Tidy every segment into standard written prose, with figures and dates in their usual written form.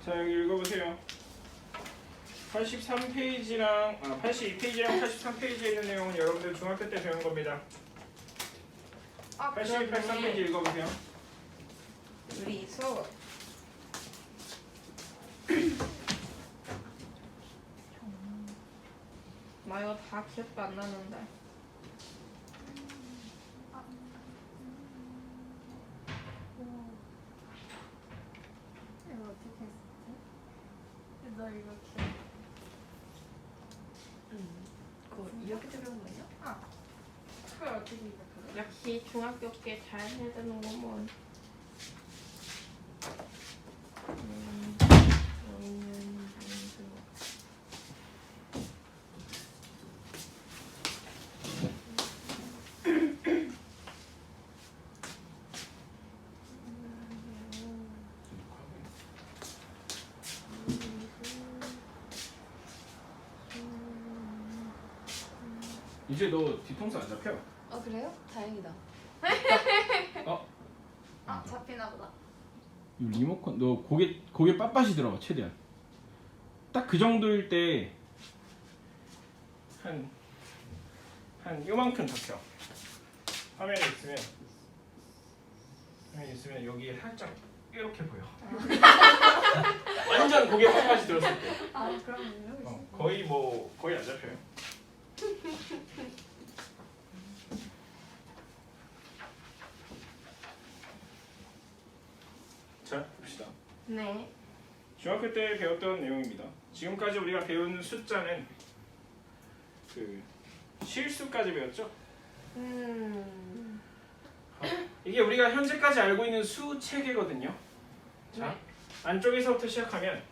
자, 여기 읽어보세요. 83페이지랑 82페이지랑 83페이지에 있는 내용은 여러분들 중학교 때 배운 겁니다. 82, 83페이지 읽어보세요. 유리수 나 이거 다 기억도 안 나는데. 이거 어떻게 했었지? 너 이거 기억? 그거 이렇게 들어온 거냐? 아, 그걸 어떻게 기억하지? 역시 중학교 때 잘 해야 되는 거면. 이제 너 뒤통수 안 잡혀? 그래요? 다행이다. 아, 잡히나 보다. 이 리모컨 너 고개 빳빳이 들어봐 최대한. 딱 그 정도일 때 한 요만큼 잡혀. 화면에 있으면 여기에 살짝 이렇게 보여. 완전 고개 빳빳이 들었을 때. 아, 그럼 거의 안 잡혀요. 자, 봅시다. 네. 중학교 때 배웠던 내용입니다. 지금까지 우리가 배운 숫자는 그 실수까지 배웠죠? 이게 우리가 현재까지 알고 있는 수 체계거든요. 자, 네. 안쪽에서부터 시작하면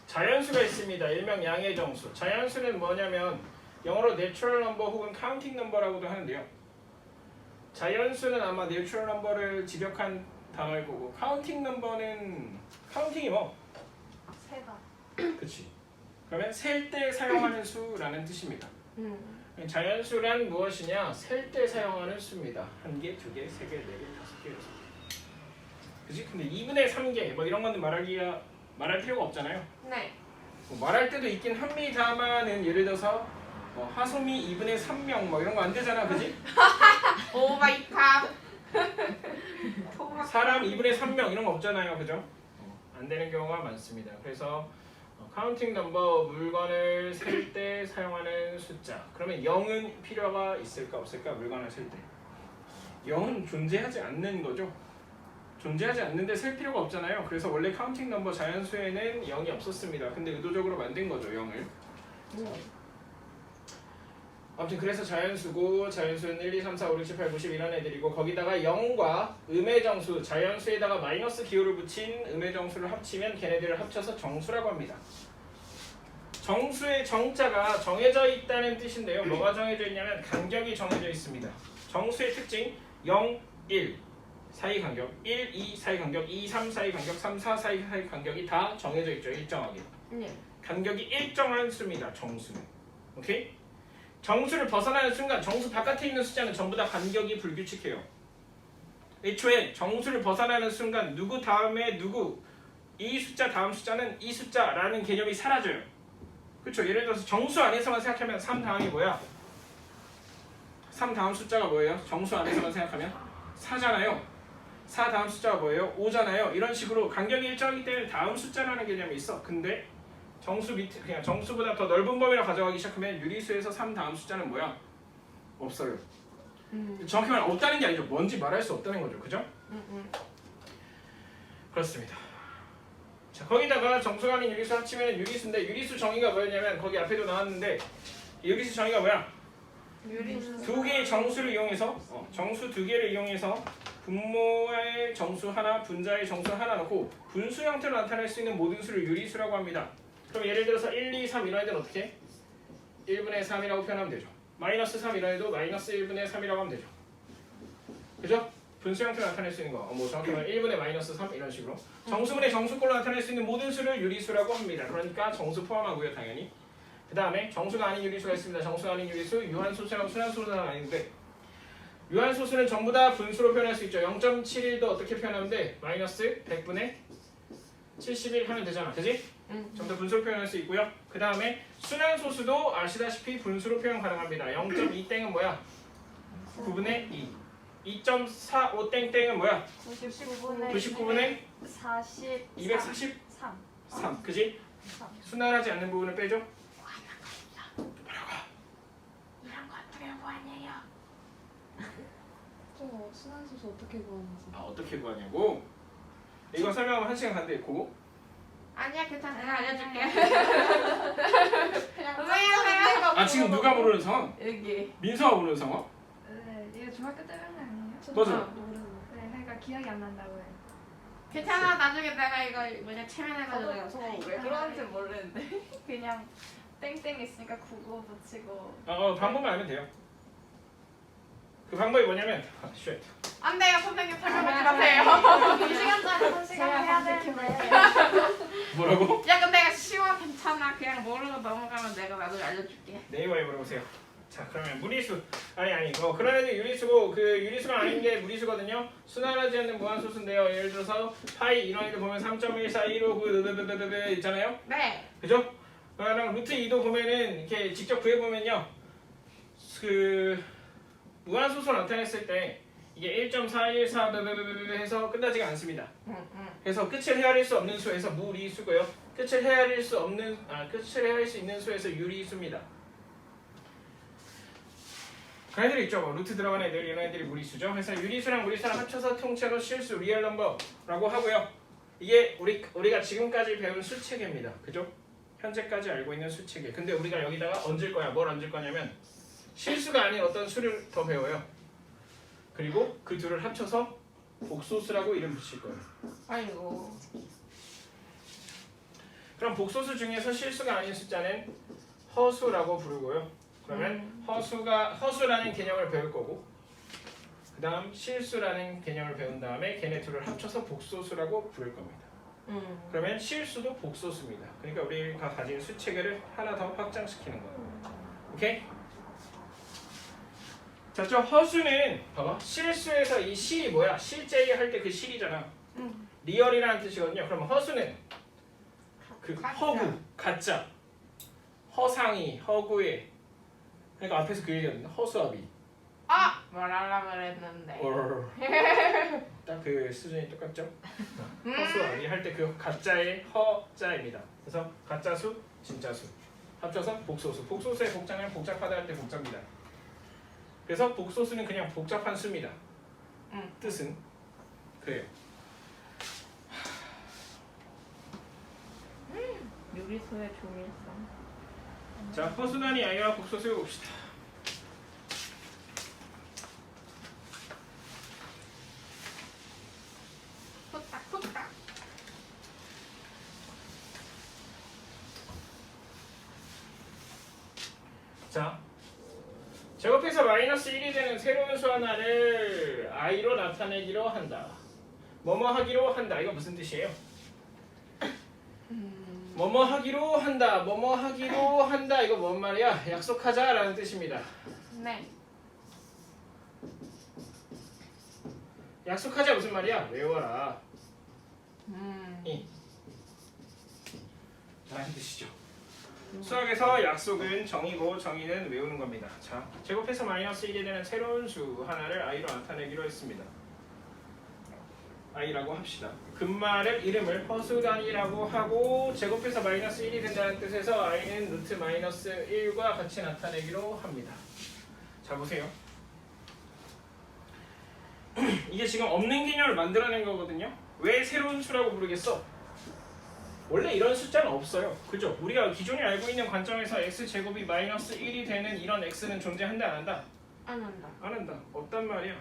자연수가 있습니다. 일명 양의 정수. 자연수는 뭐냐면 영어로 natural number 혹은 counting number라고도 하는데요. 자연수는 아마 natural number를 직역한 단어일 거고, counting number는 counting이 뭐? 세다. 그치. 그러면 셀 때 사용하는 수라는 뜻입니다. 자연수란 무엇이냐? 셀 때 사용하는 수입니다. 1개, 2개, 3개, 4개, 5개, 6개. 그치? 근데 2분의 3개 뭐 이런 거는 말할 필요가 없잖아요. 네. 뭐 말할 때도 있긴 합니다만은 예를 들어서 하솜이 2분의 3명 뭐 이런 거 안 되잖아. 그지? 오 마이 갓. 사람 2분의 3명 이런 거 없잖아요. 그죠? 안 되는 경우가 많습니다. 그래서 카운팅 넘버 물건을 셀 때 사용하는 숫자. 그러면 0은 필요가 있을까 없을까? 물건을 셀 때. 0은 존재하지 않는 거죠. 존재하지 않는데 셀 필요가 없잖아요. 그래서 원래 카운팅 넘버 자연수에는 0이 없었습니다. 근데 의도적으로 만든 거죠. 0을. 아무튼 그래서 자연수고, 자연수는 1, 2, 3, 4, 5, 6, 7, 8, 90 이런 애들이고, 거기다가 0과 음의 정수, 자연수에다가 마이너스 기호를 붙인 음의 정수를 합치면 걔네들을 합쳐서 정수라고 합니다. 정수의 정자가 정해져 있다는 뜻인데요. 뭐가 정해져 있냐면 간격이 정해져 있습니다. 정수의 특징 0, 1 사이 간격, 1, 2 사이 간격, 2, 3 사이 간격, 3, 4 사이 간격이 다 정해져 있죠. 일정하게. 네. 간격이 일정한 수입니다. 정수는. 오케이? 정수를 벗어나는 순간 정수 바깥에 있는 숫자는 전부 다 간격이 불규칙해요. 애초에 정수를 벗어나는 순간 누구 다음에 누구, 이 숫자 다음 숫자는 이 숫자라는 개념이 사라져요. 그렇죠? 예를 들어서 정수 안에서만 생각하면 3 다음이 뭐야? 3 다음 숫자가 뭐예요? 정수 안에서만 생각하면 4잖아요. 4 다음 숫자가 뭐예요? 5잖아요. 이런 식으로 간격이 일정하기 때문에 다음 숫자라는 개념이 있어. 근데 정수 밑에 그냥 정수보다 더 넓은 범위로 가져가기 시작하면 유리수에서 3 다음 숫자는 뭐야? 없어요. 정확히 말하면 없다는 게 아니죠. 뭔지 말할 수 없다는 거죠. 그죠? 그렇습니다. 자, 거기다가 정수가 아닌 유리수 합치면 유리수인데, 유리수 정의가 뭐였냐면 거기 앞에도 나왔는데, 유리수 정의가 뭐야? 유리수. 두 개의 정수를 이용해서 정수 두 개를 이용해서 분모의 정수 하나, 분자의 정수 하나 넣고 분수 형태로 나타낼 수 있는 모든 수를 유리수라고 합니다. 그럼 예를 들어서 1, 2, 3 이런 애들은 어떻게? 1분의 3이라고 표현하면 되죠. 마이너스 3 이런 애도 마이너스 1분의 3이라고 하면 되죠. 그죠? 분수 형태로 나타낼 수 있는 거. 뭐 정확히 말하면 1분의 마이너스 3 이런 식으로. 정수분의 정수꼴로 나타낼 수 있는 모든 수를 유리수라고 합니다. 그러니까 정수 포함하고요, 당연히. 그 다음에 정수가 아닌 유리수가 있습니다. 정수가 아닌 유리수, 유한소수랑 순환소수는 아닌데, 유한소수는 전부 다 분수로 표현할 수 있죠. 0.71도 어떻게 표현하면 돼? 마이너스 100분의 71 하면 되잖아. 그지? 응. 전부 다 분수로 표현할 수 있고요. 그 다음에 순환소수도 아시다시피 분수로 표현 가능합니다. 0.2땡은 뭐야? 9분의 2. 2.45 땡땡은 뭐야? 99분의 99분의 43. 243. 그지? 순환하지 않는 부분을 빼죠? 이런 거 어떻게 구하냐요? 저 순환소수 어떻게 구하는지. 아 어떻게 구하냐고? 이거 설명하면 1시간 간대. 그거? 아니야 괜찮아 내가 알려줄게. 그냥 선생님 아 지금 누가 모르는 상황? 여기. 민서가 모르는 상황? 네, 이거 중학교 때 배운 거 아니에요? 맞아. 네, 그러니까 기억이 안 난다고요. 괜찮아 나중에 내가 이거 뭐냐 체면해가지고 내가 왜 그러는지 모르는데 그냥 땡땡 있으니까 국어 붙이고 방법만 알면 돼요. 그 방법이 뭐냐면 쉣. 안 돼요 선생님 설명하지 마세요. 2시간짜리 3시간 해야 되는데 뭐라고? 야 근데 내가 쉬워 괜찮아 그냥 모르고 넘어가면 내가 나중에 알려줄게. 네이버에 물어보세요. 자 그러면 무리수 아니 그런 애들 유리수고 그 유리수가 아닌 게 무리수거든요. 순환하지 않는 무한소수인데요. 예를 들어서 파이 이런 애들 보면 3.14159 있잖아요. 네. 그죠? 그럼 루트 2도 보면은 이렇게 직접 구해보면요. 그 무한소수 나타냈을 때 이게 1.414 해서 끝나지가 않습니다. 응. 그래서 끝을 헤아릴 수 없는 수에서 무리수고요. 끝을 헤아릴 수 있는 수에서 유리수입니다. 그런 애들 있죠. 뭐 루트 들어간 애들 이런 애들이 무리수죠. 그래서 유리수랑 무리수랑 합쳐서 통째로 실수 리얼 넘버라고 하고요. 이게 우리가 지금까지 배운 수체계입니다. 그죠? 현재까지 알고 있는 수체계. 근데 우리가 여기다가 얹을 거야. 뭘 얹을 거냐면 실수가 아닌 어떤 수를 더 배워요. 그리고 그 둘을 합쳐서 복소수라고 이름 붙일 거예요. 아이고. 그럼 복소수 중에서 실수가 아닌 숫자는 허수라고 부르고요. 그러면 허수라는 개념을 배울 거고 그 다음 실수라는 개념을 배운 다음에 걔네 둘을 합쳐서 복소수라고 부를 겁니다. 그러면 실수도 복소수입니다. 그러니까 우리가 가진 수체계를 하나 더 확장시키는 거예요. 오케이? 자, 저 허수는 봐봐. 실수에서 이 실이 뭐야? 실제 할 때 그 실이잖아. 리얼이라는 뜻이거든요. 그럼 허수는 그 허구, 가짜, 허상이, 허구의 그러니까 앞에서 그 얘기하는 허수아비. 말하려고 그랬는데. 딱 그 수준이 똑같죠? 허수아비 할 때 그 가짜의 허자입니다. 그래서 가짜수, 진짜수 합쳐서 복소수. 복소수의 복장은 복잡하다 할 때 복잡입니다. 그래서 복소수는 그냥 복잡한 수입니다. 뜻은 그래요. 유리수의 중요성. 자, 허수단위 아이와 복소수 봅시다. 푸딱. 자, 제곱해서 마이너스 1이 되는 새로운 수 하나를 i로 나타내기로 한다. 뭐뭐 하기로 한다. 이거 무슨 뜻이에요? 뭐뭐 하기로 한다. 뭐뭐 하기로 한다. 이거 뭔 말이야? 약속하자라는 뜻입니다. 네. 약속하자 무슨 말이야? 외워라. 라는 뜻이죠. 수학에서 약속은 정의고 정의는 외우는 겁니다. 자, 제곱해서 마이너스 1이 되는 새로운 수 하나를 i로 나타내기로 했습니다. i라고 합시다. 금말을 이름을 허수단위라고 하고 제곱해서 마이너스 1이 된다는 뜻에서 i는 루트 마이너스 1과 같이 나타내기로 합니다. 자, 보세요. 이게 지금 없는 개념을 만들어낸 거거든요. 왜 새로운 수라고 부르겠어? 원래 이런 숫자는 없어요. 그죠? 우리가 기존에 알고 있는 관점에서 x제곱이 마이너스 1이 되는 이런 x는 존재한다 안 한다? 안 한다. 안 한다. 없단 말이야.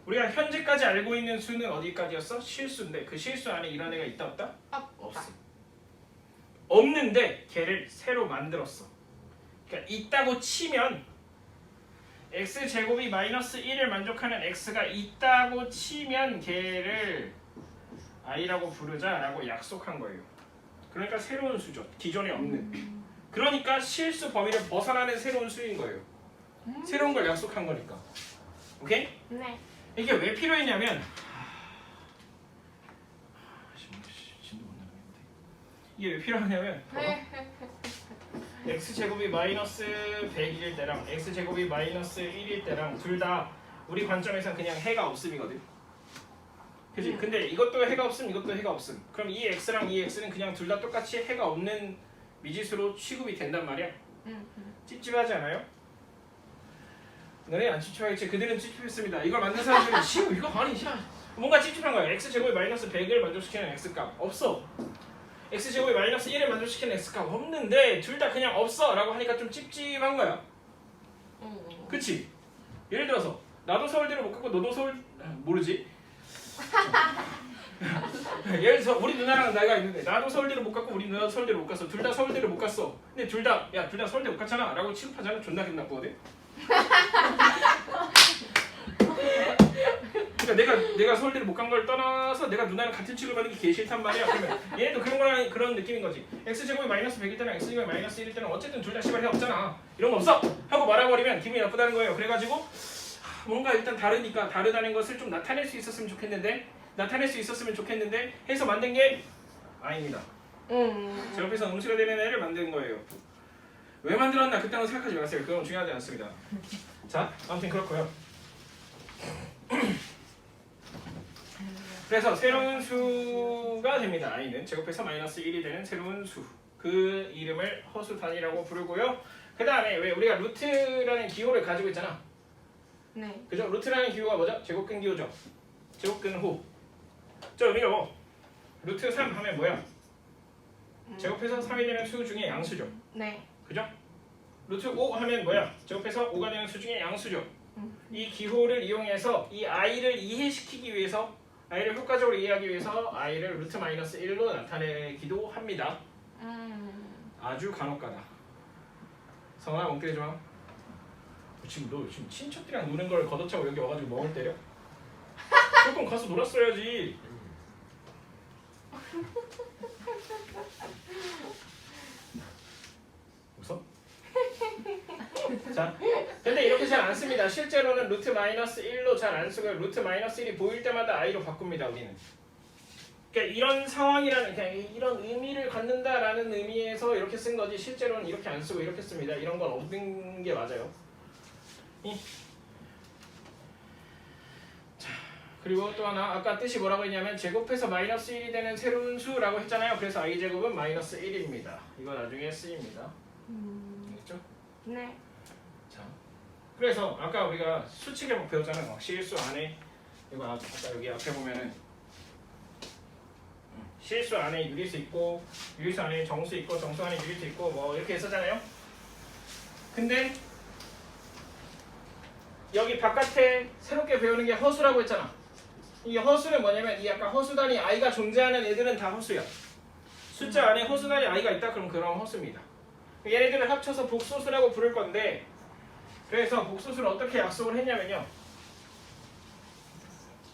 우리가 현재까지 알고 있는 수는 어디까지였어? 실수인데 그 실수 안에 이런 애가 있다 없다? 없어. 없는데 걔를 새로 만들었어. 그러니까 있다고 치면 x제곱이 마이너스 1을 만족하는 x가 있다고 치면 걔를 i라고 부르자라고 약속한 거예요. 그러니까 새로운 수죠. 기존에 없는. 그러니까 실수 범위를 벗어나는 새로운 수인 거예요. 새로운 걸 약속한 거니까. 오케이? 네. 이게 왜 필요했냐면 이게 왜 필요하냐면 x제곱이 마이너스 100일 때랑 x제곱이 마이너스 1일 때랑 둘 다 우리 관점에선 그냥 해가 없음이거든. 그지? 근데 이것도 해가 없음, 이것도 해가 없음. 그럼 이 x랑 이 x는 그냥 둘 다 똑같이 해가 없는 미지수로 취급이 된단 말이야. 찝찝하지 않아요? 너네 안 찝찝하겠지? 그들은 찝찝했습니다. 이걸 만든 사람들은 쉬우 이거 아니 뭔가 찝찝한 거야. x제곱이 마이너스 100을 만족시키는 x값 없어. x제곱이 마이너스 1을 만족시키는 x값 없는데 둘 다 그냥 없어 라고 하니까 좀 찝찝한 거야. 그치? 예를 들어서 나도 서울대를 못 갔고 너도 모르지? 예를 들어서 우리 누나랑 나이가 있는데 나도 서울대를 못 갔고 우리 누나도 서울대를 못 갔어. 둘 다 서울대를 못 갔어. 근데 둘 다 서울대 못 갔잖아 라고 취급하자면 존나 기분 나쁘거든. 그러니까 내가 서울대를 못 간 걸 떠나서 내가 누나랑 같은 취급을 받는 게 개 싫단 말이야. 그러면 얘네도 그런 느낌인 거지. x제곱이 마이너스 100일 때랑 x제곱이 마이너스 1일 때는 어쨌든 둘 다 시발 해 없잖아. 이런 거 없어! 하고 말아버리면 기분이 나쁘다는 거예요. 그래가지고 뭔가 일단 다르니까 다르다는 것을 좀 나타낼 수 있었으면 좋겠는데 해서 만든 게 아닙니다. 제 옆에서 음수가 되는 애를 만든 거예요. 왜 만들었나 그때는 생각하지 마세요. 그건 중요하지 않습니다. 자, 아무튼 그렇고요. 그래서 새로운 수가 됩니다. i는 제곱해서 마이너스 1이 되는 새로운 수. 그 이름을 허수 단위라고 부르고요. 그 다음에 왜 우리가 루트라는 기호를 가지고 있잖아. 네. 그죠? 루트라는 기호가 뭐죠? 제곱근 기호죠. 제곱근 호. 저 의미가 뭐? 루트 3 하면 뭐야? 제곱해서 3이 되는 수 중에 양수죠. 네. 그죠? 루트 5 하면 뭐야? 제곱해서 5가 되는 수 중에 양수죠. 이 기호를 이용해서 이 i를 이해시키기 위해서 i를 효과적으로 이해하기 위해서 i를 루트 마이너스 1로 나타내기도 합니다. 아주 간혹가다. 성아 멍 때리지 마. 너 지금 친척들이랑 노는 걸 걷어차고 여기 와가지고 멍을 때려? 조금 가서 놀았어야지. 웃어? 자, 근데 이렇게 잘 안 씁니다. 실제로는 루트 마이너스 1로 잘 안 쓰고요. 루트 마이너스 1이 보일 때마다 i로 바꿉니다. 우리는. 그러니까 이런 상황이라는 그냥 이런 의미를 갖는다라는 의미에서 이렇게 쓴 거지 실제로는 이렇게 안 쓰고 이렇게 씁니다. 이런 건 없는 게 맞아요. 자, 그리고 또 하나 아까 뜻이 뭐라고 했냐면 제곱해서 마이너스 1이 되는 새로운 수라고 했잖아요. 그래서 i제곱은 마이너스 1입니다. 이거 나중에 쓰입니다. 알겠죠? 네. 자, 그래서 아까 우리가 수칙을 막 배웠잖아요. 실수 안에 이거 아까 여기 앞에 보면은 실수 안에 유리수 있고 유리수 안에 정수 있고 정수 안에 유리수 있고 뭐 이렇게 했었잖아요. 근데 여기 바깥에 새롭게 배우는 게 허수라고 했잖아. 이 허수는 뭐냐면 이 아까 허수단위 i가 존재하는 애들은 다 허수야. 숫자 안에 허수단위 i가 있다 그럼 그럼 허수입니다. 얘네들을 합쳐서 복소수라고 부를 건데 그래서 복소수를 어떻게 약속을 했냐면요.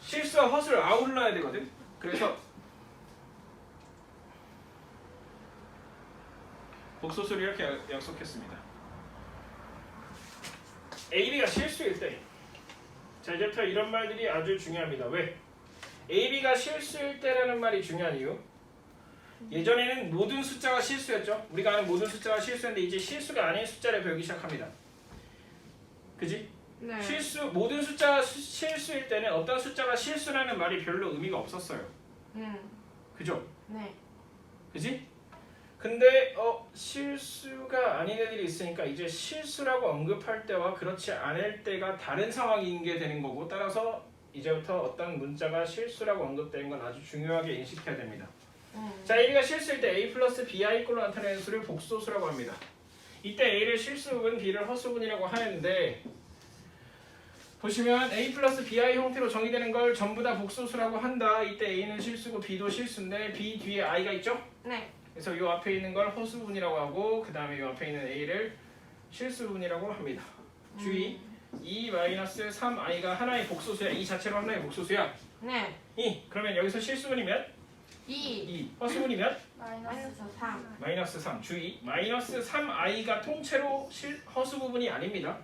실수와 허수를 아울러야 되거든. 그래서 복소수를 이렇게 약속했습니다. A, B가 실수일 때. 자, 이제부터 이런 말들이 아주 중요합니다. 왜? A, B가 실수일 때라는 말이 중요한 이유. 예전에는 모든 숫자가 실수였죠. 우리가 아는 모든 숫자가 실수였는데 이제 실수가 아닌 숫자를 배우기 시작합니다. 그지? 네. 모든 숫자가 실수일 때는 어떤 숫자가 실수라는 말이 별로 의미가 없었어요. 그죠? 네. 그지? 근데 실수가 아닌 애들이 있으니까 이제 실수라고 언급할 때와 그렇지 않을 때가 다른 상황인 게 되는 거고 따라서 이제부터 어떤 문자가 실수라고 언급되는 건 아주 중요하게 인식해야 됩니다. 자, A가 실수일 때 A 플러스 BI꼴로 나타내는 수를 복소수라고 합니다. 이때 A를 실수분, B를 허수분이라고 하는데 보시면 A 플러스 BI 형태로 정의되는 걸 전부 다 복소수라고 한다. 이때 A는 실수고 B도 실수인데 B 뒤에 I가 있죠? 네. 그래서 이 앞에 있는 걸 허수분이라고 하고 그 다음에 이 앞에 있는 A를 실수분이라고 합니다. 주의 2-3i가 하나의 복소수야. 이 자체로 하나의 복소수야. 네. 2. 그러면 여기서 실수분이면 2. 허수분이면 마이너스 3. 마이너스 3. 주의 마이너스 3i가 통째로 허수 부분이 아닙니다.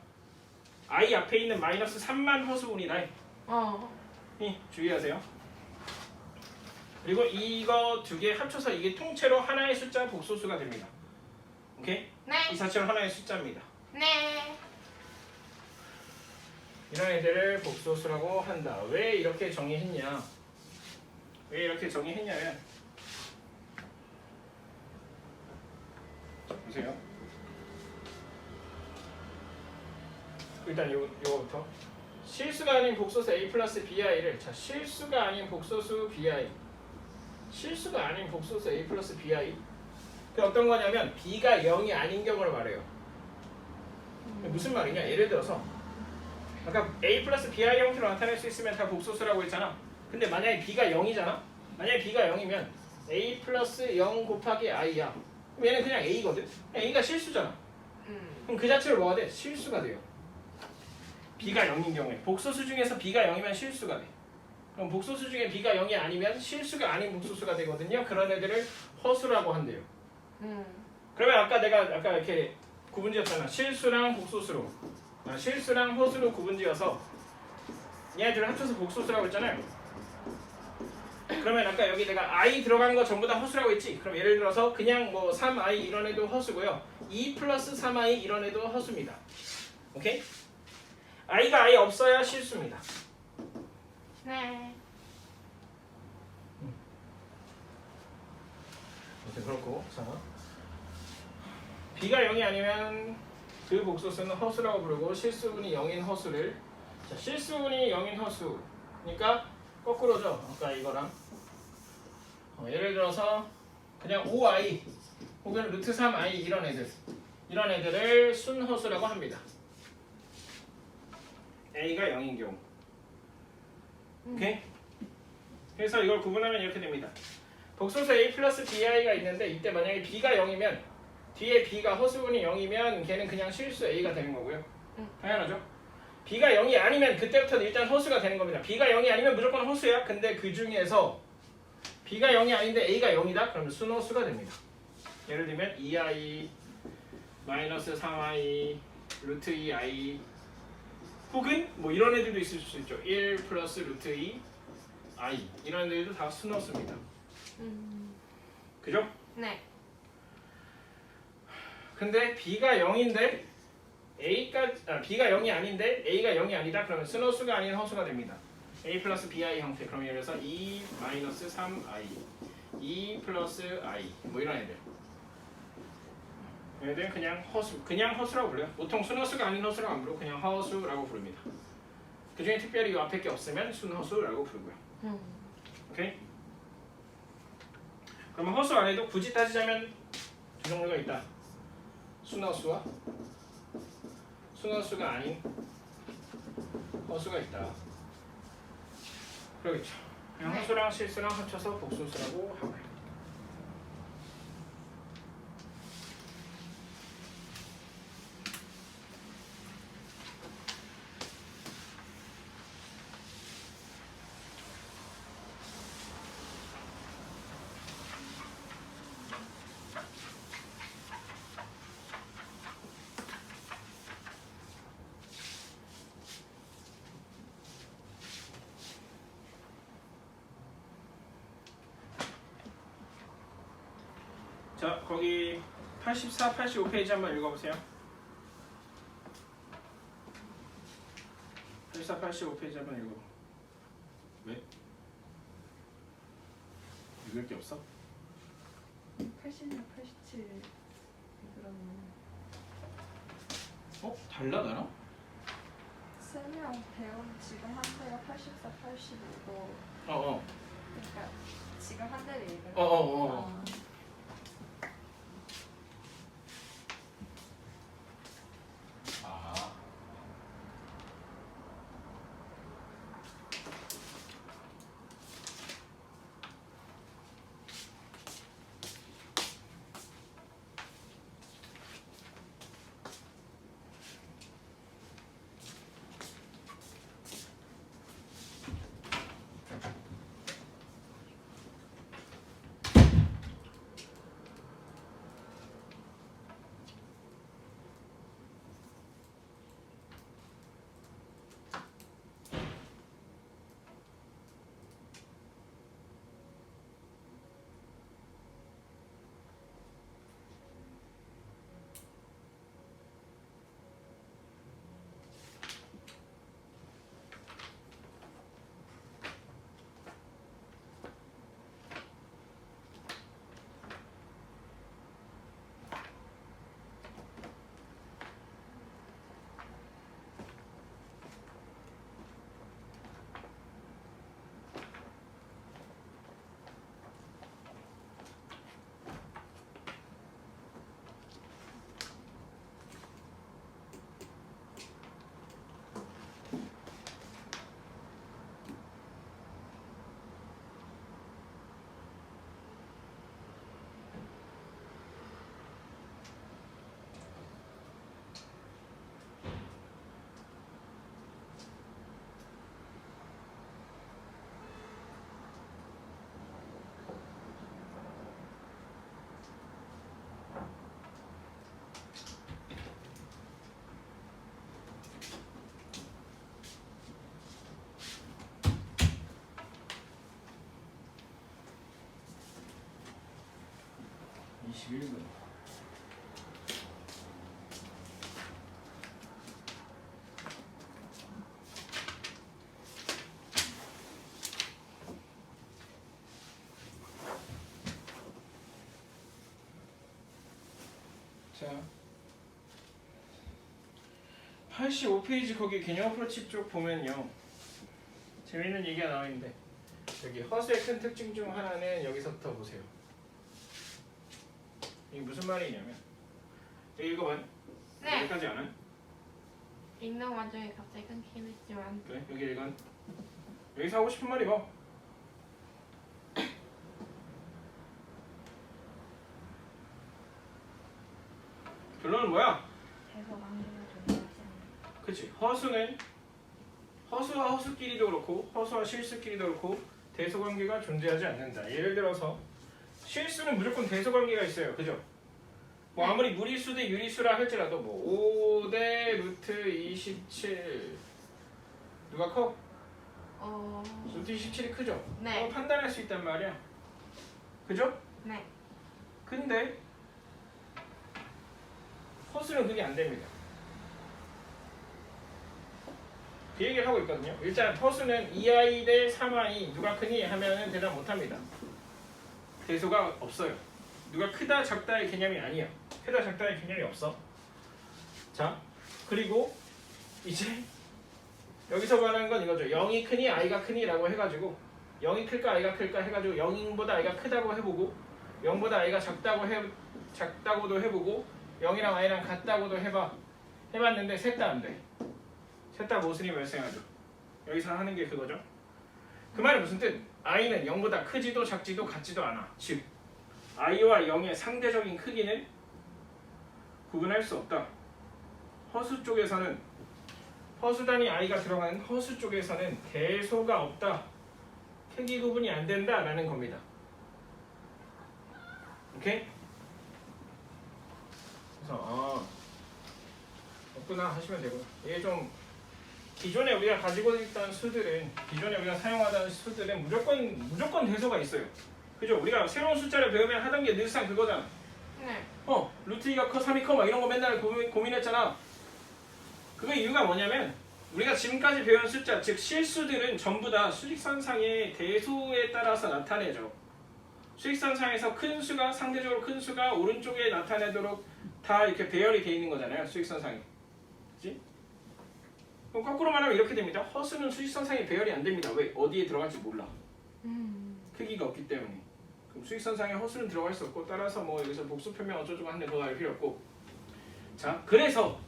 i 앞에 있는 마이너스 3만 허수분이다. 주의하세요. 그리고 이거 두 개 합쳐서 이게 통째로 하나의 숫자 복소수가 됩니다. 오케이? 네. 이 자체로 하나의 숫자입니다. 네. 이런 애들을 복소수라고 한다. 왜 이렇게 정의했냐? 왜 이렇게 정의했냐면 자, 보세요. 일단 요거부터 실수가 아닌 복소수 a 플러스 bi를 자 실수가 아닌 복소수 bi 실수가 아닌 복소수 a 플러스 bi 그 어떤 거냐면 b가 0이 아닌 경우를 말해요. 무슨 말이냐? 예를 들어서 아까 a 플러스 bi 형태로 나타낼 수 있으면 다 복소수라고 했잖아. 근데 만약에 b가 0이잖아. 만약에 b가 0이면 a 플러스 0 곱하기 i야. 그럼 얘는 그냥 a거든. a가 실수잖아. 그럼 그 자체로 뭐가 돼? 실수가 돼요. b가 0인 경우에 복소수 중에서 b가 0이면 실수가 돼. 그럼 복소수 중에 b가 0이 아니면 실수가 아닌 복소수가 되거든요. 그런 애들을 허수라고 한대요. 그러면 아까 내가 이렇게 구분지었잖아. 실수랑 복소수로 실수랑 허수로 구분지어서 얘네들을 합쳐서 복소수라고 했잖아요. 그러면 아까 여기 내가 i 들어간 거 전부 다 허수라고 했지. 그럼 예를 들어서 그냥 뭐 3i 이런 애도 허수고요. 2 플러스 3i 이런 애도 허수입니다. 오케이? i가 아예 없어야 실수입니다. 네. 그렇고 자 b가 0이 아니면 그 복소수는 허수라고 부르고 실수분이 0인 허수를 자 실수분이 0인 허수 그러니까 거꾸로죠. 아까 이거랑 예를 들어서 그냥 5i 혹은 루트 3i 이런 애들을 순허수라고 합니다. a가 0인 경우 오케이? 그래서 이걸 구분하면 이렇게 됩니다. 복소수 a 플러스 bi가 있는데 이때 만약에 b가 0이면 뒤에 b가 허수분이 0이면 걔는 그냥 실수 a가 되는 거고요. 당연하죠. b가 0이 아니면 그때부터는 일단 허수가 되는 겁니다. b가 0이 아니면 무조건 허수야. 근데 그 중에서 b가 0이 아닌데 a가 0이다? 그러면 순허수가 됩니다. 예를 들면 2i 마이너스 3i 루트 2i 혹은 뭐 이런 애들도 있을 수 있죠. 1 플러스 루트 2 i 이런 애들도 다 순허수입니다. 그죠? 네. 근데 b가 0인데 b가 0이 아닌데 a가 0이 아니다. 그러면 순허수가 아닌 허수가 됩니다. a 플러스 bi 형태. 그럼 예를 들어서 2 마이너스 3i 2 플러스 i 뭐 이런 애들. 얘들은 그냥 허수라고 불러요. 보통 순허수가 아닌 허수라고 안 부르고 그냥 허수라고 부릅니다. 그 중에 특별히 이 앞에 게 없으면 순허수라고 부르고요. 오케이? 그러면 허수 안에도 굳이 따지자면 두 종류가 있다. 순허수와 순허수가 아닌 허수가 있다. 그러겠죠. 그냥 허수랑 실수랑 합쳐서 복소수라고 하고요. 자, 거기 84, 85페이지 한번 읽어보세요. 84, 85페이지 한번 읽어봐. 왜? 읽을 게 없어? 86, 87 그러면 달라 나랑? 3명 배운 지금 한 대가 84, 85고 그러니까 지금 한 대를 읽으면 21분. 자, 85페이지 거기 개념 어프로치 쪽 보면요. 재밌는 얘기가 나와 있는데 여기 허수의 큰 특징 중 하나는 여기서부터 보세요. 이게 무슨 말이냐면 여기 읽어봐. 네. 여기까지 안 해? 읽는 와중에 갑자기 끊기긴 했지만 그래? 여기 읽어. 여기서 하고 싶은 말이 뭐? 결론은 뭐야? 대서 관계가 존재하지 않는다. 그치. 허수는 허수와 허수끼리도 그렇고 허수와 실수끼리도 그렇고 대소관계가 존재하지 않는다. 예를 들어서 실수는 무조건 대소관계가 있어요. 그죠? 뭐 아무리 무리수 대 유리수라 할지라도 뭐 5 대 루트 27 누가 커? 루트 27이 크죠? 네. 판단할 수 있단 말이야. 그죠? 네. 근데 허수는 그게 안 됩니다. 그 얘기를 하고 있거든요. 일단 허수는 2i 대 3i 누가 크니 하면은 대답 못합니다. 대소가 없어요. 누가 크다 작다의 개념이 아니야. 크다 작다의 개념이 없어. 자, 그리고 이제 여기서 말하는 건 이거죠. 0이 크니 i가 크니 라고 해가지고 0이 클까 i가 클까 해가지고 0보다 i가 크다고 해보고 0보다 i가 작다고도 해보고 0이랑 i랑 같다고도 해봤는데 셋 다 안 돼. 셋 다 모순이 발생하죠. 여기서 하는 게 그거죠. 그 말은 무슨 뜻? i는 0보다 크지도 작지도 같지도 않아. 즉 i와 0의 상대적인 크기는 구분할 수 없다. 허수 쪽에서는 허수 단위 i가 들어가는 허수 쪽에서는 대소가 없다. 크기 구분이 안 된다라는 겁니다. 오케이? 그래서 없구나 하시면 되고요. 이게 좀 기존에 우리가 가지고 있던 수들은 기존에 우리가 사용하던 수들은 무조건 대소가 있어요. 그죠? 우리가 새로운 숫자를 배우면 하던 게 늘상 그거잖아. 네. 루트 2가 커 3이 커 막 이런 거 맨날 고민했잖아. 그게 이유가 뭐냐면 우리가 지금까지 배운 숫자 즉 실수들은 전부 다 수직선상의 대소에 따라서 나타내죠. 수직선상에서 큰 수가 상대적으로 큰 수가 오른쪽에 나타내도록 다 이렇게 배열이 돼 있는 거잖아요. 수직선상에. 그치? 그럼 거꾸로 말하면 이렇게 됩니다. 허수는 수직선상에 배열이 안 됩니다. 왜? 어디에 들어갈지 몰라. 크기가 없기 때문에. 그럼 수직선상에 허수는 들어갈 수 없고 따라서 뭐 여기서 복수 표명 어쩌고저쩌고 하는데 그거 알 필요 없고. 자, 그래서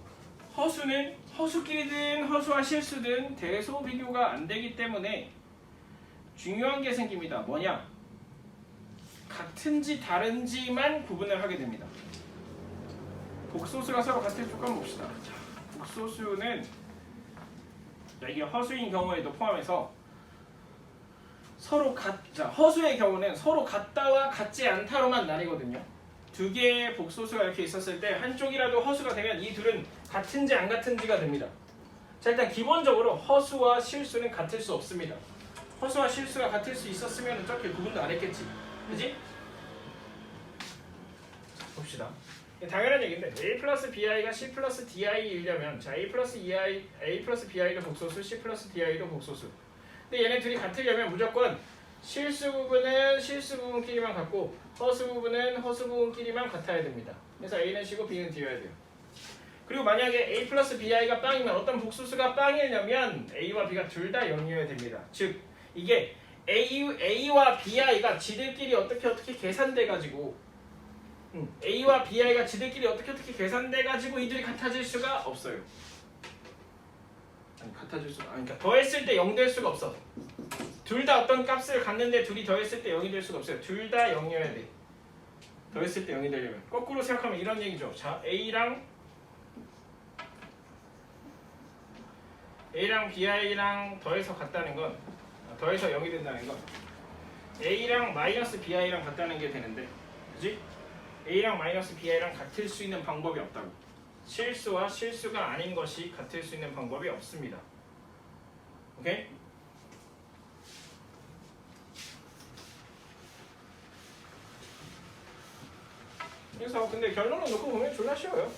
허수는 허수끼리든 허수와 실수든 대소 비교가 안 되기 때문에 중요한 게 생깁니다. 뭐냐? 같은지 다른지만 구분을 하게 됩니다. 복소수가 서로 같은 조건 봅시다. 자, 복소수는 자, 이게 허수인 경우에도 포함해서 서로 허수의 경우는 서로 같다와 같지 않다로만 나뉘거든요. 두 개의 복소수가 이렇게 있었을 때 한쪽이라도 허수가 되면 이 둘은 같은지 안 같은지가 됩니다. 자, 일단 기본적으로 허수와 실수는 같을 수 없습니다. 허수와 실수가 같을 수 있었으면 어차피 구분도 안 했겠지. 그지? 봅시다. 당연한 얘기인데 a 플러스 bi가 c 플러스 di이려면 자 a 플러스 bi도 복소수, c 플러스 di도 복소수. 근데 얘네 둘이 같으려면 무조건 실수 부분은 실수 부분끼리만 같고 허수 부분은 허수 부분끼리만 같아야 됩니다. 그래서 a는 c고 b는 d여야 돼요. 그리고 만약에 a 플러스 bi가 빵이면 어떤 복소수가 빵이려면 a와 b가 둘 다 0이어야 됩니다. 즉 이게 a와 bi가 지들끼리 어떻게 계산돼가지고 a와 bi가 지들끼리 어떻게 계산돼가지고 이들이 같아질 수가 없어요. 아니 같아질 수가 그러니까 더했을 때 0 될 수가 없어. 둘 다 어떤 값을 갖는데 둘이 더했을 때 0이 될 수가 없어요. 둘 다 0이어야 돼. 더했을 때 0이 되려면. 거꾸로 생각하면 이런 얘기죠. 자, a랑 bi랑 더해서 같다는 건 더해서 0이 된다는 건 a랑 마이너스 bi랑 같다는 게 되는데 그지? a랑 마이너스 bi랑 같을 수 있는 방법이 없다고. 실수와 실수가 아닌 것이 같을 수 있는 방법이 없습니다. 오케이? 그래서 근데 결론을 놓고 보면 졸라 쉬워요.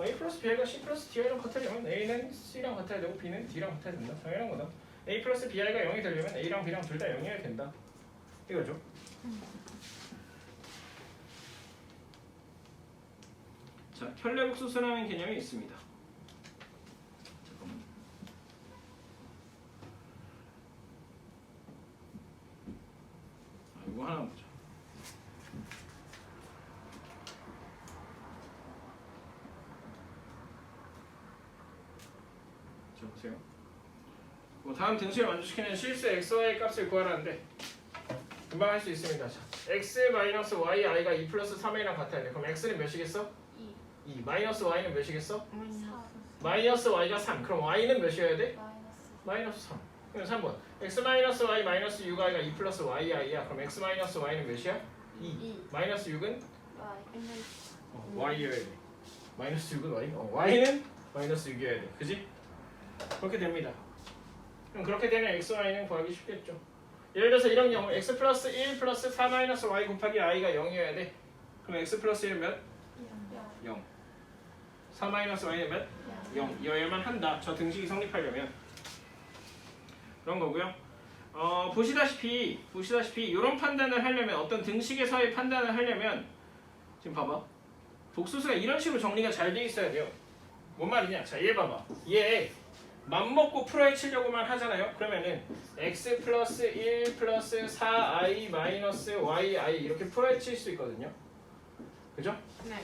A 플러스 B이가 C 플러스 D랑 같으려면 A는 C랑 같아야 되고 B는 D랑 같아야 된다. 당연한 거다. A 플러스 B이가 0이 되려면 A랑 B랑 둘 다 0이어야 된다. 이거죠. 자, 켤레복수수라는 개념이 있습니다. 잠깐만. 이거 하나 보자. 자, 보세요. 다음 등식을 만족시키는 실수 xy 값을 구하라는데 금방 할 수 있습니다. 자, x-y i가 2 플러스 3a랑 같아야 돼. 그럼 x는 몇이겠어? 2. 마이너스 y는 몇이겠어? 마이너스 y가 3. 그럼 y는 몇이어야 돼? 마이너스 3. 그럼 3번. x 마이너스 y 마이너스 6i가 2 플러스 y i야. 그럼 x 마이너스 y는 몇이야? 2. 마이너스 6은? y여야 돼. 마이너스 6은 y? y는 마이너스 6이어야 돼. 그지? 그렇게 됩니다. 그럼 그렇게 되면 x, y는 구하기 쉽겠죠. 예를 들어서 이런 경우 x 플러스 1 플러스 4 마이너스 y 곱하기 i가 0이어야 돼. 그럼 x 플러스 1은 몇? 0. 4 마이너스 y는 몇? 0이어야만 한다. 저 등식이 성립하려면 그런 거고요. 보시다시피 이런 판단을 하려면 어떤 등식에서의 판단을 하려면 지금 봐봐. 복수수가 이런 식으로 정리가 잘 돼 있어야 돼요. 뭔 말이냐? 자, 얘 봐봐. 얘 맘먹고 풀어헤치려고만 하잖아요. 그러면은 x 플러스 1 플러스 4i 마이너스 yi 이렇게 풀어헤칠 수 있거든요. 그죠? 네.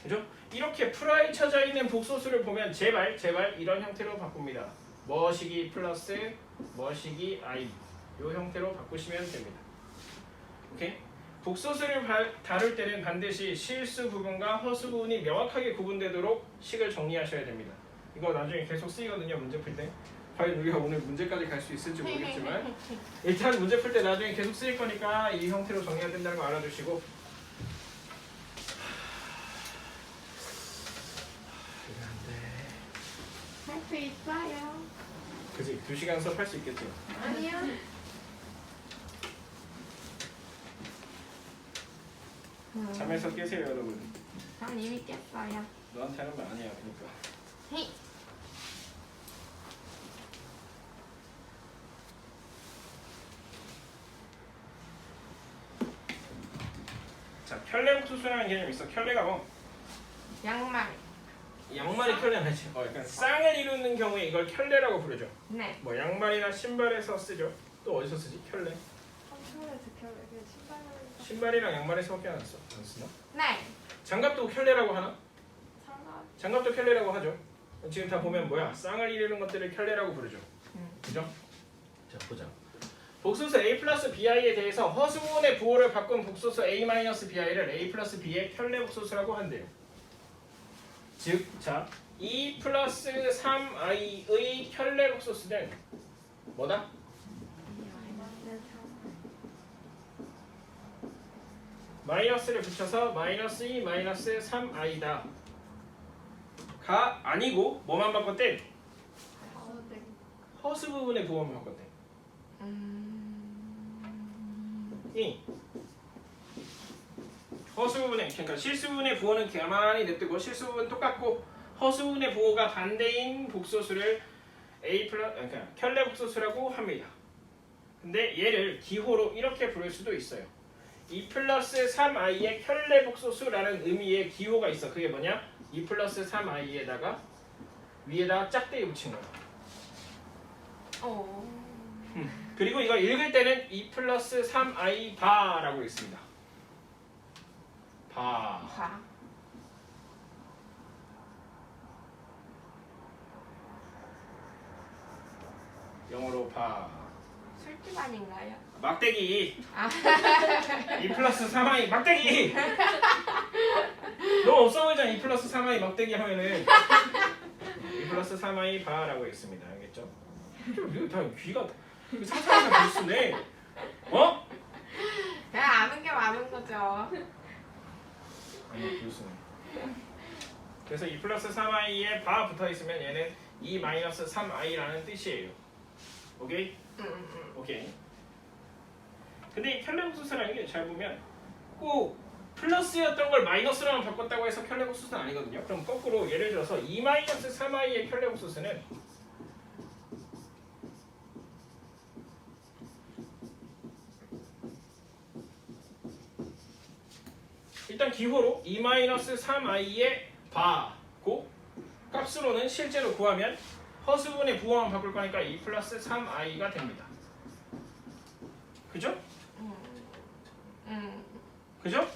그죠? 이렇게 풀어헤쳐져 있는 복소수를 보면 제발 이런 형태로 바꿉니다. 머시기 플러스 머시기 i 이 형태로 바꾸시면 됩니다. 오케이? 복소수를 다룰 때는 반드시 실수 부분과 허수 부분이 명확하게 구분되도록 식을 정리하셔야 됩니다. 이거 나중에 계속 쓰이거든요. 문제 풀 때. 과연 우리가 오늘 문제까지 갈 수 있을지 모르겠지만 일단 문제 풀 때 나중에 계속 쓰일 거니까 이 형태로 정리해야 된다는 거 알아두시고 할 수 있어요. 그치? 2시간 수업 할 수 있겠지? 아니요. 잠에서 깨세요 여러분. 전 이미 깼어요. 너한테 하는 말 아니야 그러니까. 헤이. 자, 켤레복수수라는 개념이 있어. 켤레가 뭐? 양말. 양말이 켤레는 아니지. 약간 쌍을 이루는 경우에 이걸 켤레라고 부르죠. 네. 뭐 양말이나 신발에서 쓰죠. 또 어디서 쓰지? 켤레. 신발이랑 양말에서밖에 안 쓰나? 네. 장갑도 켤레라고 하나? 장갑도 켤레라고 하죠. 지금 다 보면 뭐야? 쌍을 이루는 것들을 켤레라고 부르죠. 그죠? 자, 보자. 복소수 a 플러스 bi에 대해서 허수분의 부호를 바꾼 복소수 a 마이너스 bi를 a 플러스 b의 켤레 복소수라고 한대요. 즉, 자, 2 플러스 3i의 켤레 복소수는 뭐다? 마이너스를 붙여서 마이너스 2 마이너스 3i다 가 아니고 뭐만 바꿨대? 허수 부분의 부호만 바꿨대. 이 허수 부분의 그러니까 실수 부분의 부호는 가만히 냅두고 실수 부분 똑같고 허수 부분의 부호가 반대인 복소수를 a 플러스 그러니까 켤레 복소수라고 합니다. 근데 얘를 기호로 이렇게 부를 수도 있어요. 2 플러스 3i의 켤레 복소수라는 의미의 기호가 있어. 그게 뭐냐? 2 플러스 3i에다가 위에다가 짝대기 붙인 거야. 그리고 이거 읽을 때는 2 플러스 3i 바라고 읽습니다. 바. 영어로 바. 술집 아닌가요? 막대기. 아. 2 플러스 3i 막대기. 너무 없어 보이잖아. 2 플러스 3i 막대기 하면은 2 플러스 3i 바라고 읽습니다. 알겠죠? 이거 다 귀가 상상하는 글쓰네. 어? 그냥 아는 게 많은 거죠. 아니 글쓰네. 그래서 2 플러스 3i에 바 붙어 있으면 얘는 2 마이너스 3i라는 뜻이에요. 오케이? 오케이. 근데 이 켤레복소수라는 게 잘 보면 꼭 플러스였던 걸 마이너스로만 바꿨다고 해서 켤레복소수는 아니거든요. 그럼 거꾸로 예를 들어서 2-3i의 켤레복소수는 일단 기호로 2-3i의 바고 값으로는 실제로 구하면 허수분의 부호만 바꿀 거니까 2 플러스 3i가 됩니다. 그죠? 그죠?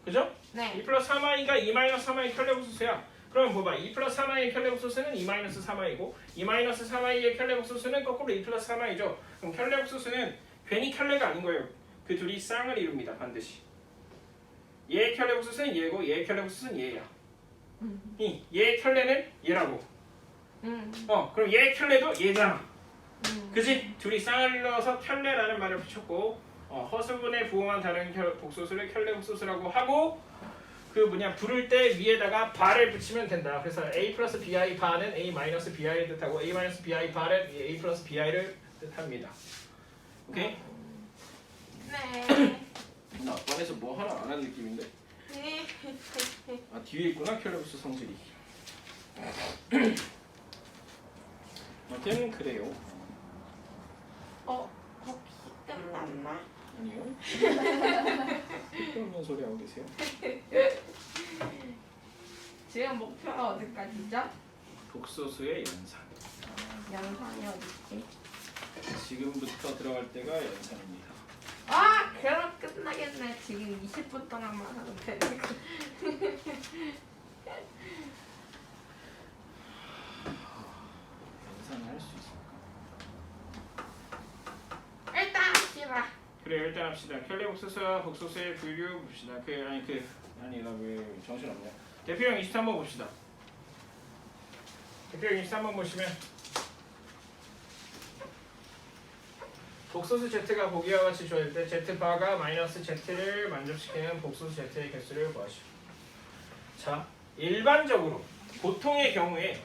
그죠? 네. 2 플러스 3i가 2-3i 켤레복소수야. 그러면 봐봐. 2 플러스 3i의 켤레복소수는 2-3i고 2-3i의 켤레복소수는 거꾸로 2 플러스 3i죠. 그럼 켤레복소수는 괜히 켤레가 아닌 거예요. 그 둘이 쌍을 이룹니다. 반드시. 얘의 켤레복소수는 얘고 얘의 켤레복소수는 얘야. 얘의 켤레는 얘라고. 그럼 얘의 켤레도 얘잖아. 그지? 둘이 쌍을 이뤄서 켤레라는 말을 붙였고 허수분의 부호만 다른 복소수를 켤레복소수라고 하고 그 뭐냐 부를 때 위에다가 바를 붙이면 된다. 그래서 a 플러스 bi 바는 a 마이너스 bi를 뜻하고 a 마이너스 bi 바는 a 플러스 bi를 뜻합니다. 오케이? 네. 나 앞반에서 뭐 하나 안 한 느낌인데? 네. 아 뒤에 있구나 켤레복소 성질이. 아무튼 그래요. 혹시 끝났나? 아니요. 그런 소리 하고 계세요? 지금 목표가 어디까지죠? 복소수의 연산. 연산이 어딨지? 지금부터 들어갈 때가 연산입니다. 그럼 끝나겠네. 지금 20분 동안만 하면 되니까. 연산을 할 수 있을까? 일단 합시다. 그래 일단 합시다. 켤레복소수와 복소수의 분류 봅시다. 나 왜 정신없냐. 대표형 23번 봅시다. 대표형 23번 보시면 복소수 z가 보기와 같이 주어질 때 z바가 마이너스 z를 만족시키는 복소수 z의 개수를 구하시오. 자, 일반적으로 보통의 경우에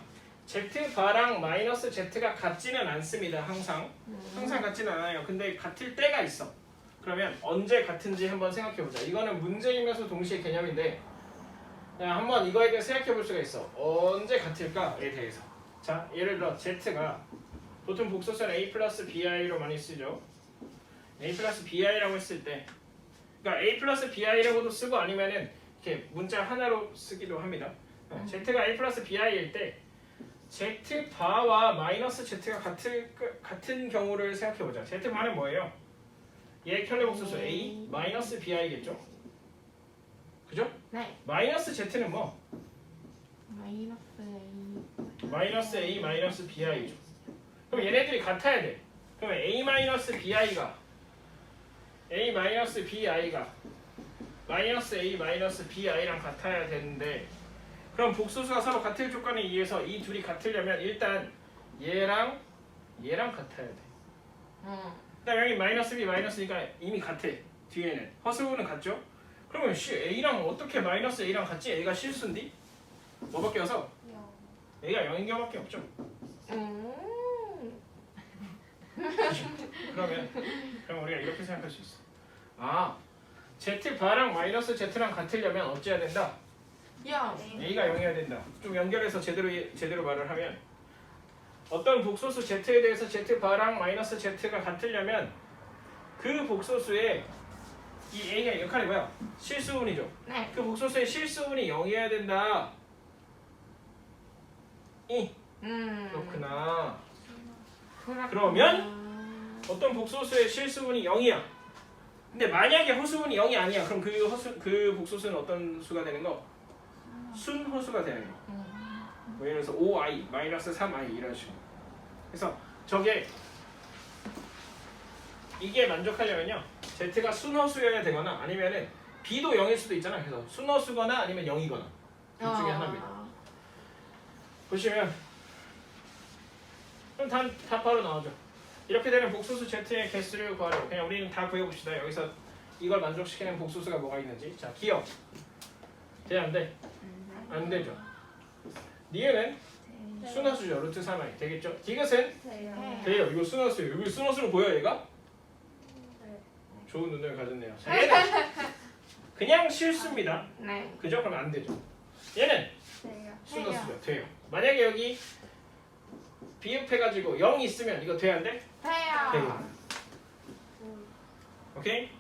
z바랑 마이너스 z가 같지는 않습니다. 항상 같지는 않아요. 근데 같을 때가 있어. 그러면 언제 같은지 한번 생각해보자. 이거는 문제이면서 동시에 개념인데 한번 이거에 대해 생각해볼 수가 있어. 언제 같을까에 대해서. 자, 예를 들어 z가 보통 복소수는 a 플러스 bi로 많이 쓰죠. a 플러스 bi라고 했을 때 그러니까 a 플러스 bi라고도 쓰고 아니면은 이렇게 문자 하나로 쓰기도 합니다. z가 a 플러스 bi일 때 z바와 마이너스 z가 같은 경우를 생각해보자. z바는 뭐예요? 얘 켤레복소수 a 마이너스 bi겠죠? 그죠? 네. 마이너스 z는 뭐? 마이너스 A. 마이너스 a 마이너스 bi죠. 그럼 얘네들이 같아야 돼. 그러면 a 마이너스 bi가 마이너스 a 마이너스 bi랑 같아야 되는데 그럼 복소수가 서로 같을 조건에 의해서 이 둘이 같으려면 일단 얘랑 같아야 돼. 그다음 여기 마이너스 b 마이너스니까 이미 같아. 뒤에는 허수는 같죠? 그러면 a랑 어떻게 마이너스 a랑 같지? a가 실수인데? 뭐 바뀌어서? a가 0인 경우밖에 없죠. 그럼 우리가 이렇게 생각할 수 있어. z바랑 마이너스 z랑 같으려면 어찌해야 된다? a가 0이어야 된다. 좀 연결해서 제대로 말을 하면 어떤 복소수 z에 대해서 z바랑 마이너스 z가 같으려면 그 복소수의 이 a의 역할이 뭐야? 실수분이죠. 네. 그 복소수의 실수분이 0이어야 된다. 그렇구나. 그러면 어떤 복소수의 실수분이 0이야. 근데 만약에 허수분이 0이 아니야. 그럼 그 복소수는 어떤 수가 되는 거? 순허수가 되는 거. 뭐 예를 들어서 5i, 마이너스 3i 이런 식으로. 그래서 이게 만족하려면요. z가 순허수여야 되거나 아니면은 b도 0일 수도 있잖아. 그래서 순허수거나 아니면 0이거나 둘 중에 하나입니다. 보시면 그럼 답 바로 나오죠. 이렇게 되는 복소수 z의 개수를 구하려고 그냥 우리는 다 구해봅시다. 여기서 이걸 만족시키는 복소수가 뭐가 있는지. 자, 기억. 돼? 안 돼? 안 되죠. 니은은 순허수죠. 루트 3i 되겠죠? 디귿은 돼요. 이거 순허수예요. 여기 순허수로 보여 얘가? 좋은 눈을 가졌네요. 자, 얘는 그냥 실수입니다. 네. 그죠? 그럼 안 되죠. 얘는 돼요. 순서수죠. 돼요. 만약에 여기 비읍해가지고 0이 있으면 이거 돼야 안 돼? 돼요. 돼요. 오케이?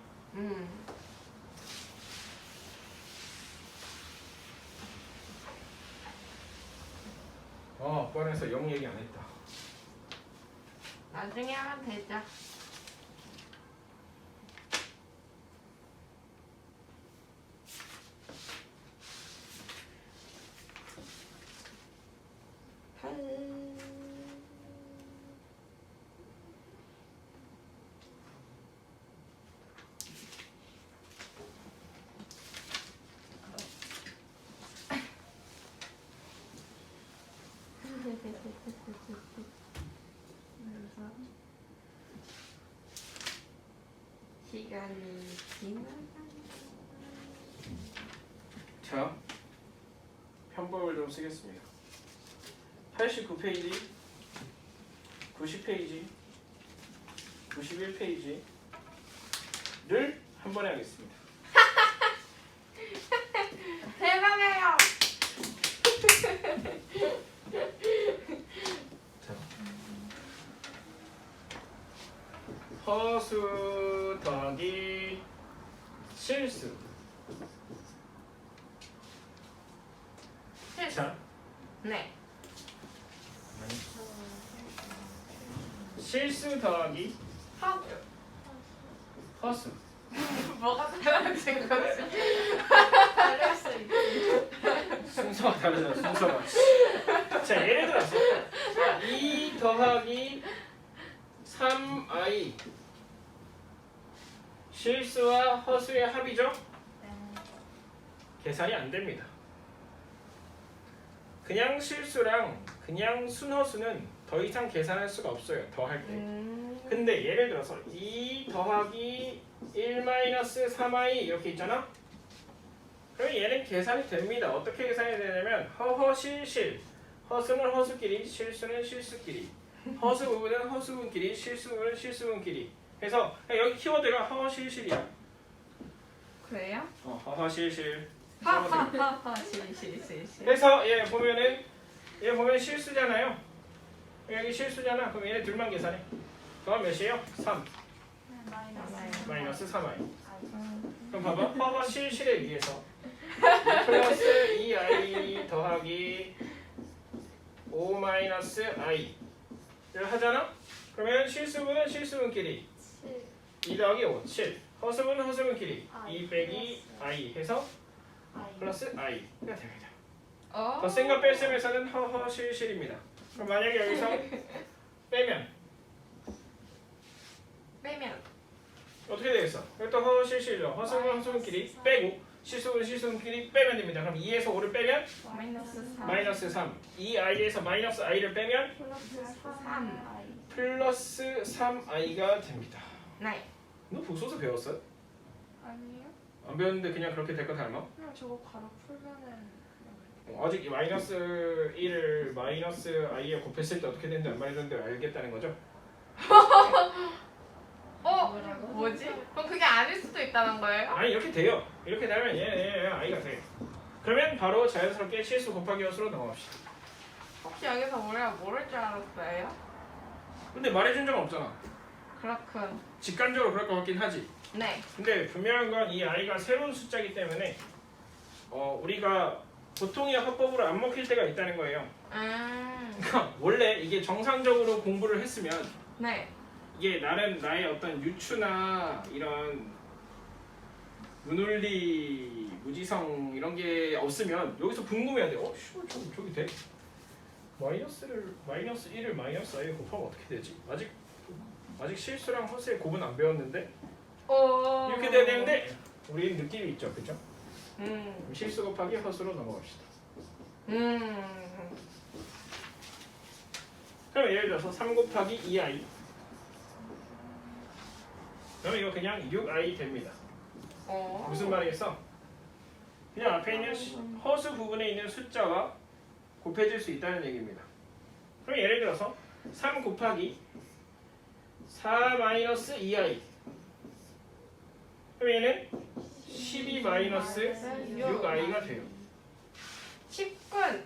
뻔해서 0 얘기 안 했다. 나중에 하면 되죠. 시간이 지나간다. 자, 편법을 좀 쓰겠습니다. 89페이지, 90페이지, 91페이지를 한 번에 하겠습니다. 대박이에요. 허수 더하기 실수. 자, 네. 실수 더하기 하고. 허수. 뭐가 달라진 거지? 다를 수 있지. 순서가 다르잖아. 순서가. 자, 예를 들어서 2 더하기 3i 실수와 허수의 합이죠? 계산이 안 됩니다. 그냥 실수랑 그냥 순허수는 더 이상 계산할 수가 없어요. 더할 때. 근데 예를 들어서 2 더하기 1-3i 이렇게 있잖아? 그럼 얘는 계산이 됩니다. 어떻게 계산이 되냐면 허허실실. 허수는 허수끼리, 실수는 실수끼리. 허수 부분은 허수 부분끼리, 실수 부분은 실수 부분끼리. 그래서 여기 키워드가 허허실실이야. 그래요? 허허실실. 하하하하 실실실실. 그래서 얘 보면 실수잖아요. 여기 실수잖아. 그럼 얘네 둘만 계산해. 그럼 몇이에요? 3 마이너스 3i. 그럼 봐봐. 허허실실에 의해서 플러스 2i 더하기 5-i를 하잖아? 그러면 실수분은 실수분끼리 2 더하기 5, 7. 허수분은 허수분끼리 2 빼기 i 해서 플러스 i가 됩니다. 덧셈과 뺄셈에서는 허허실실입니다. 그럼 만약에 여기서 빼면 어떻게 되겠어? 여기 또 허허실실이죠. 허수분 허수분끼리 빼고 실수분 실수분끼리 빼면 됩니다. 그럼 2에서 5를 빼면 마이너스 3. 2i에서 마이너스 i를 빼면 플러스 3i가 됩니다. 네. 너 복소수 배웠어? 아니요. 안 배웠는데 그냥 그렇게 될 거 닮아? 그냥 저거 바로 풀면은 아직 이 마이너스 1을 마이너스 i에 곱했을 때 어떻게 되는지 안 말해줬는데 알겠다는 거죠? 뭐지? 그럼 그게 아닐 수도 있다는 거예요? 아니 이렇게 돼요. 이렇게 되면 얘 i가 돼. 그러면 바로 자연스럽게 실수 곱하기 허수로 넘어갑시다. 혹시 여기서 우리가 모를 줄 알았어요? 근데 말해준 적은 없잖아. 그렇군. 직관적으로 그럴 것 같긴 하지. 네. 근데 분명한 건 이 i가 새로운 숫자이기 때문에 우리가 보통의 합법으로 안 먹힐 때가 있다는 거예요. 그러니까 원래 이게 정상적으로 공부를 했으면 네. 이게 나의 어떤 유추나 이런 문논리, 무지성 이런 게 없으면 여기서 궁금해야 돼. 저기 돼? 마이너스 1을 마이너스 i에 곱하면 어떻게 되지? 아직 실수랑 허수의 곱은 안 배웠는데 이렇게 돼야 되는데 우리는 느낌이 있죠, 그렇죠? 실수 곱하기 허수로 넘어갑시다. 그럼 예를 들어서 3 곱하기 2i. 그럼 이거 그냥 6i 됩니다. 무슨 말이겠어? 그냥 앞에 있는 허수 부분에 있는 숫자가 곱해질 수 있다는 얘기입니다. 그럼 예를 들어서 3 곱하기 4 마이너스 2i 그럼 얘는 12 마이너스 6i가 돼요. 쉽군.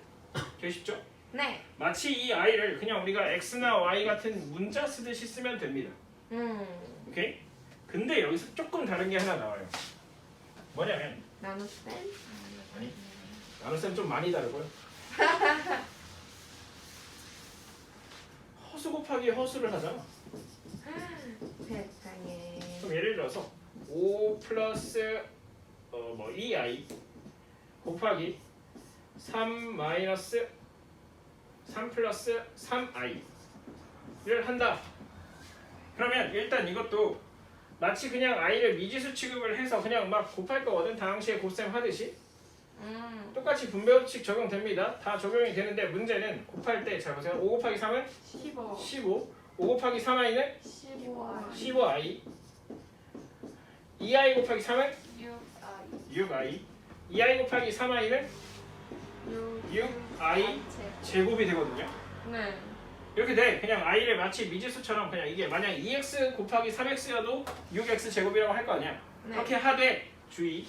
되게 쉽죠? 네. 마치 이 i를 그냥 우리가 x나 y 같은 문자 쓰듯이 쓰면 됩니다. 오케이? 근데 여기서 조금 다른 게 하나 나와요. 뭐냐면 나눗셈? 아니 나눗셈 좀 많이 다르고요. 허수 곱하기 허수를 하잖아. 세상에. 그럼 예를 들어서 5 플러스 2i 곱하기 3 마이너스 3 플러스 3i를 한다. 그러면 일단 이것도 마치 그냥 i를 미지수 취급을 해서 그냥 막 곱할 거거든. 당시에 곱셈 하듯이 똑같이 분배법칙 적용됩니다. 다 적용이 되는데 문제는 곱할 때 잘 보세요. 5 곱하기 3은 15. 15 5 곱하기 3i는 15i 15i 2i 곱하기 3은 6i 6i 2i 곱하기 3i는 6i 제곱이 되거든요. 네. 이렇게 돼. 그냥 i를 마치 미지수처럼 그냥 이게 만약 2x 곱하기 3x여도 6x 제곱이라고 할 거 아니야. 네. 그렇게 하되 주의.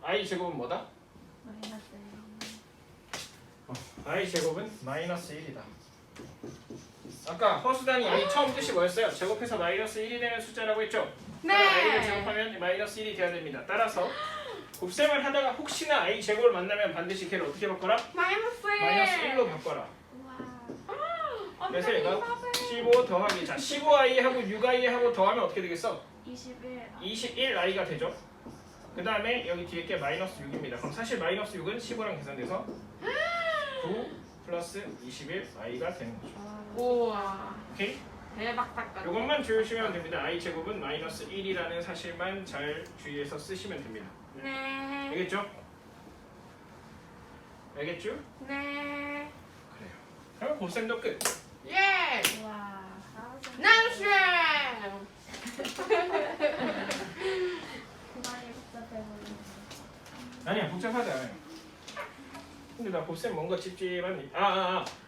i 제곱은 뭐다? 마이너스 i 제곱은 마이너스 1이다. 아까 허수단위 i 처음 뜻이 뭐였어요? 제곱해서 마이너스 1이 되는 숫자라고 했죠? 네. i를 제곱하면 마이너스 1이 돼야 됩니다. 따라서 곱셈을 하다가 혹시나 i 제곱을 만나면 반드시 걔를 어떻게 바꿔라? 마이너스 1. 마이너스 1로 바꿔라. 와 그래서 얘가 15 더하기 자 15i 하고 6i 하고 더하면 어떻게 되겠어? 21 21i가 되죠. 그 다음에 여기 뒤에 게 마이너스 6입니다. 그럼 사실 마이너스 6은 15랑 계산돼서 9 플러스 21i가 되는 거죠. 우와. 오케이? 대박 사건. 이것만 주의하시면 됩니다. i 제곱은 마이너스 1이라는 사실만 잘 주의해서 쓰시면 됩니다. 네. 알겠죠? 알겠죠? 네. 그래요. 그럼 곱셈도 끝. 예. 와 나눗셈. 그만이 복잡해버리네 아니야 복잡하지 않아요. 근데 나 곱셈 뭔가 찝찝한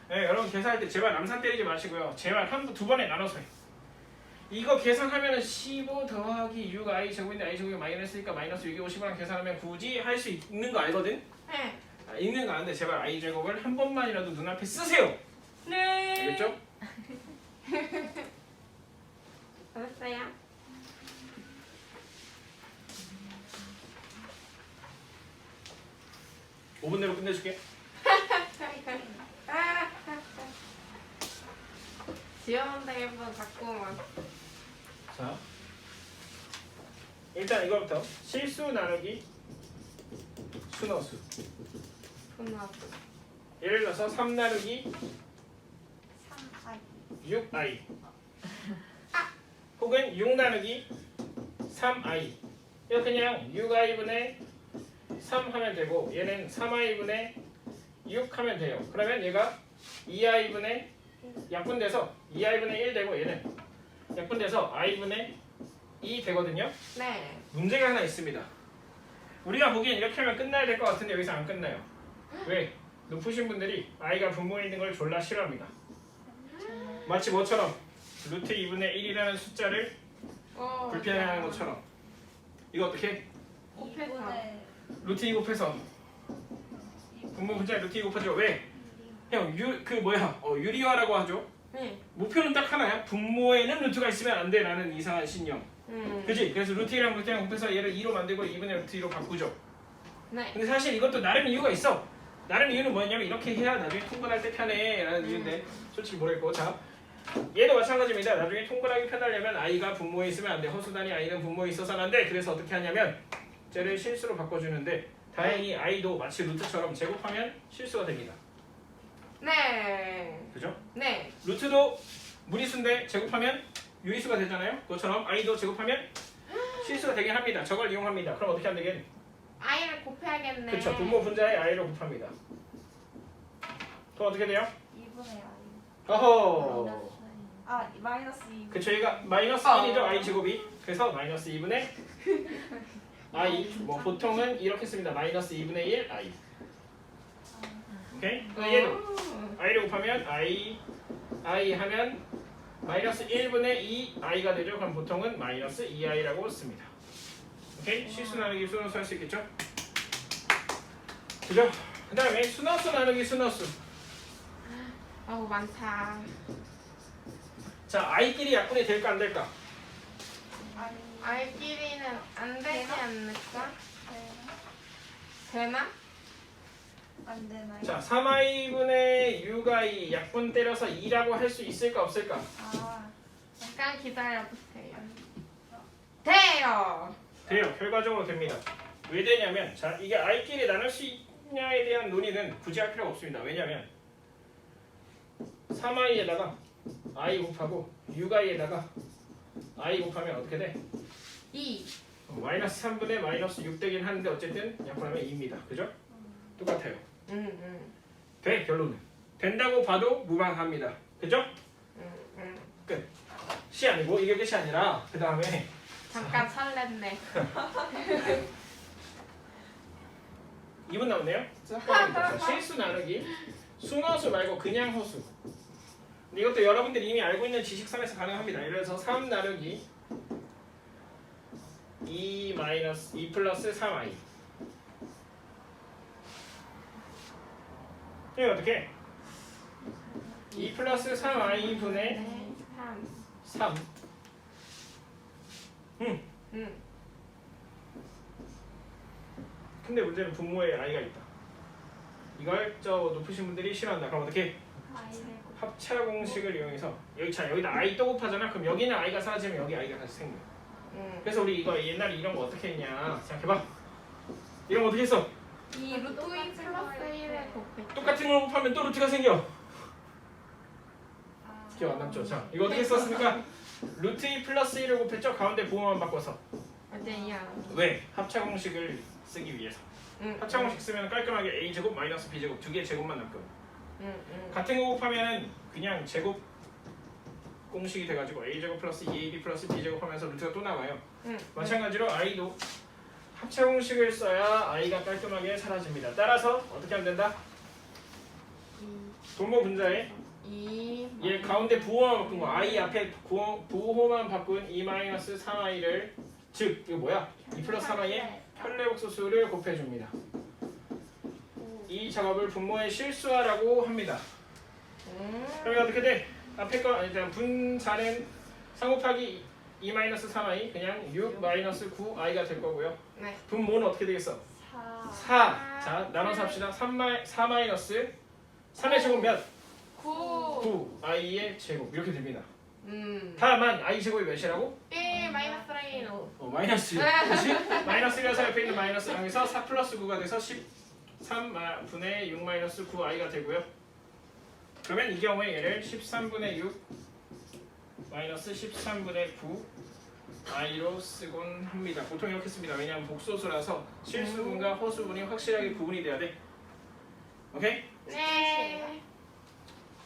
네, 여러분 계산할 때 제발 남산 때리지 마시고요. 제발 두 번에 나눠서 해. 이거 계산하면은 15 더하기 6i 제곱인데 i 제곱이 마이너스니까 마이너스 6이 50이랑 계산하면 굳이 할 수 있는 거 알거든? 네. 있는 거 아는데 제발 i 제곱을 한 번만이라도 눈앞에 쓰세요. 네. 알겠죠? 알았어요. 오 5분 내로 끝내줄게. 지원한다 예쁜 자꾸만. 자, 일단 이거부터 실수 나누기 순어수. 분하고. 예를 들어서 3 나누기 3i 6i 혹은 6 나누기 3i. 이거 그냥 6i분의 3 하면 되고 얘는 3i분의 6 하면 돼요. 그러면 얘가 2i분의 약분돼서 2i분의 1 되고 얘는 약분돼서 i분의 2 되거든요. 네. 문제가 하나 있습니다. 우리가 보기엔 이렇게 하면 끝나야 될 것 같은데 여기서 안 끝나요. 왜? 높으신 분들이 i가 분모에 있는 걸 졸라 싫어합니다. 마치 뭐처럼? 루트 2분의 1이라는 숫자를 불편해하는 것처럼. 이거 어떻게? 곱해서. 루트 2 곱해서 분모 분자에 루트 2 곱하죠. 왜? 형, 유리화라고 하죠. 네. 목표는 딱 하나야. 분모에는 루트가 있으면 안 돼. 라는 이상한 신념. 그지? 그래서 루트 2랑 루트 2랑 곱해서 얘를 2로 만들고 2분의 루트 2로 바꾸죠. 네. 근데 사실 이것도 나름 이유가 있어. 나름 이유는 뭐냐면 이렇게 해야 나중에 통분할 때 편해 라는 이유인데 솔직히 모르겠고. 자, 얘도 마찬가지입니다. 나중에 통분하기 편하려면 i가 분모에 있으면 안 돼. 허수단위 i는 분모에 있어서는 안 돼. 그래서 어떻게 하냐면 쟤를 실수로 바꿔주는데 다행히 i도 마치 루트처럼 제곱하면 실수가 됩니다. 네. 그죠? 네. 루트도 무리수인데 제곱하면 유리수가 되잖아요. 그것처럼 i도 제곱하면 실수가 되긴 합니다. 저걸 이용합니다. 그럼 어떻게 하면 되겠니? i를 곱해야겠네. 그쵸. 분모 분자에 i를 곱합니다. 그럼 어떻게 돼요? 2분의 i 어허. 마이너스 2 그쵸. 얘가 마이너스 1이죠. i 제곱이. 그래서 마이너스 2분의 i. 뭐 보통은 이렇게 씁니다. 마이너스 2분의 1 i. 오케이? 그럼 얘도 i를 곱하면 i 하면 마이너스 1분의 2 i가 되죠. 그럼 보통은 마이너스 2i라고 씁니다. 오케이? 실수 나누기 순호수 할 수 있겠죠? 그죠? 그 다음에 순호수 나누기 순호수. 어우 많다. 자, i끼리 약분이 될까 안 될까? 아니 알끼리는 안 되지 되나? 않을까? 되나? 되나? 안 되나요? 자, 3i분의 6i 약분 때려서 2라고 할 수 있을까 없을까? 아 잠깐 기다려보세요. 돼요. 돼요. 결과적으로 됩니다. 왜 되냐면 자, 이게 i끼리 나눌 수 있냐에 대한 논의는 굳이 할 필요가 없습니다. 왜냐면 3i에다가 i 곱하고 6i에다가 i 곱하면 어떻게 돼? 2. 마이너스 3분의 마이너스 6 되긴 하는데 어쨌든 약분하면 2입니다. 그죠? 똑같아요. 돼, 결론은. 된다고 봐도 무방합니다. 그죠? 끝. 시 아니고 이게 끝이 아니라 그 다음에 잠깐 설렜네. 2분 남았네요. 자, 실수 나누기 순허수 말고 그냥 허수. 근데 이것도 여러분들이 이미 알고 있는 지식선에서 가능합니다. 예를 들어서 3 나누기 2 마이너스 2 플러스 3i. 이게 어떻게? 2 플러스 3i 분의 3. 근데 문제는 분모에 i가 있다. 이걸 저 높으신 분들이 싫어한다. 그럼 어떻게? 아이를 합차 공식을 이용해서 여기다 i 또 곱하잖아. 그럼 여기는 i가 사라지면 여기 i가 다시 생겨. 그래서 우리 이거 옛날에 이런 거 어떻게 했냐? 생각해봐. 이런 거 어떻게 했어? 이 루트 2 플러스 1에 곱했죠. 똑같은 걸 곱하면 또 루트가 생겨. 아, 기억 안 남죠? 자, 이거 어떻게 썼습니까? 루트 2 플러스 1을 곱했죠? 가운데 부호만 바꿔서. 어제야. 왜? 합차 공식을 쓰기 위해서. 합차 공식 쓰면 깔끔하게 a제곱 마이너스 b제곱 두 개의 제곱만 남거든. 같은 거 곱하면은 그냥 제곱 공식이 돼가지고 a제곱 플러스 2ab 플러스 b제곱 하면서 루트가 또 나와요. 마찬가지로 i도 합차 공식을 써야 i가 깔끔하게 사라집니다. 따라서 어떻게 하면 된다? 분모 분자에 2. 얘 가운데 부호만 바꾼 거 i 앞에 부호만 바꾼 2-3i를 즉 이거 뭐야? 2 플러스 3i의 편례복소수를 곱해줍니다. 이 작업을 분모의 실수화라고 합니다. 그러면 어떻게 돼? 앞에 거 일단 분자는 3 곱하기 2-3i 그냥 6-9i가 될 거고요. 네. 분모는 어떻게 되겠어? 4. 자 나눠서 합시다. 4 마이너스 3의 제곱 몇? 9. 9i의 제곱 이렇게 됩니다. 음. 다만 i 제곱이 몇이라고? 1 마이너스 1. 마이너스 6. 그렇지? 마이너스 1에서 옆에 있는 마이너스 0에서 4 플러스 9가 돼서 13분의 6 마이너스 9i가 되고요. 그러면 이 경우에 얘를 13분의 6 마이너스 13분의 9i로 쓰곤 합니다. 보통 이렇게 씁니다. 왜냐하면 복소수라서 실수분과 허수분이 확실하게 구분이 돼야 돼. 오케이? 네.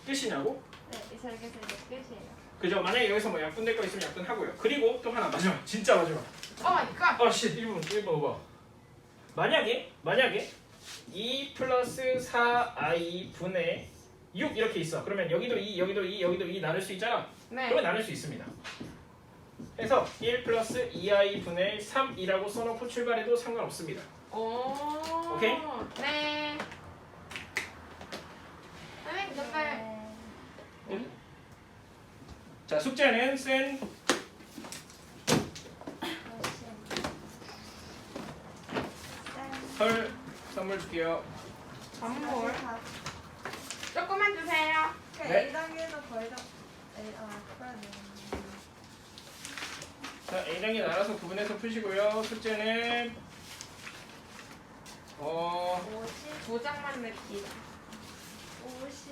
끝이냐고? 네, 저렇게 해서 이제 끝이에요. 그죠? 만약에 여기서 뭐 약분될 거 있으면 약분하고요. 그리고 또 하나 마지막, 진짜 마지막. 오 마이 갓. 씨, 1분 오버. 만약에 2 플러스 4i 분의 6 이렇게 있어. 그러면 여기도 2, 여기도 2, 여기도 2 나눌 수 있잖아. 네. 그러면 나눌 수 있습니다. 그래서 1 플러스 2i 분의 3이라고 써놓고 출발해도 상관없습니다. 오. 오케이? 네. 선생님 근데 자, 숙제는 쓴 설 선물 줄게요. 선물 조금만 주세요. 네. 1단계도 거의 다 그러네. 자, A단계 나눠서 구분해서 푸시고요. 숙제는 50, 2장만 냅시다. 50,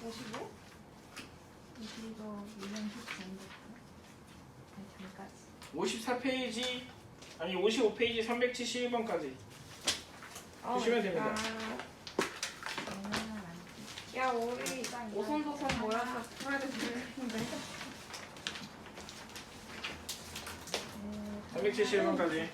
55? 55, 2년 10 전까지. 54페이지 아니 55페이지 371번까지 보시면 됩니다. 야 우리 오손도손 모여서 풀어야 되는데. 371번까지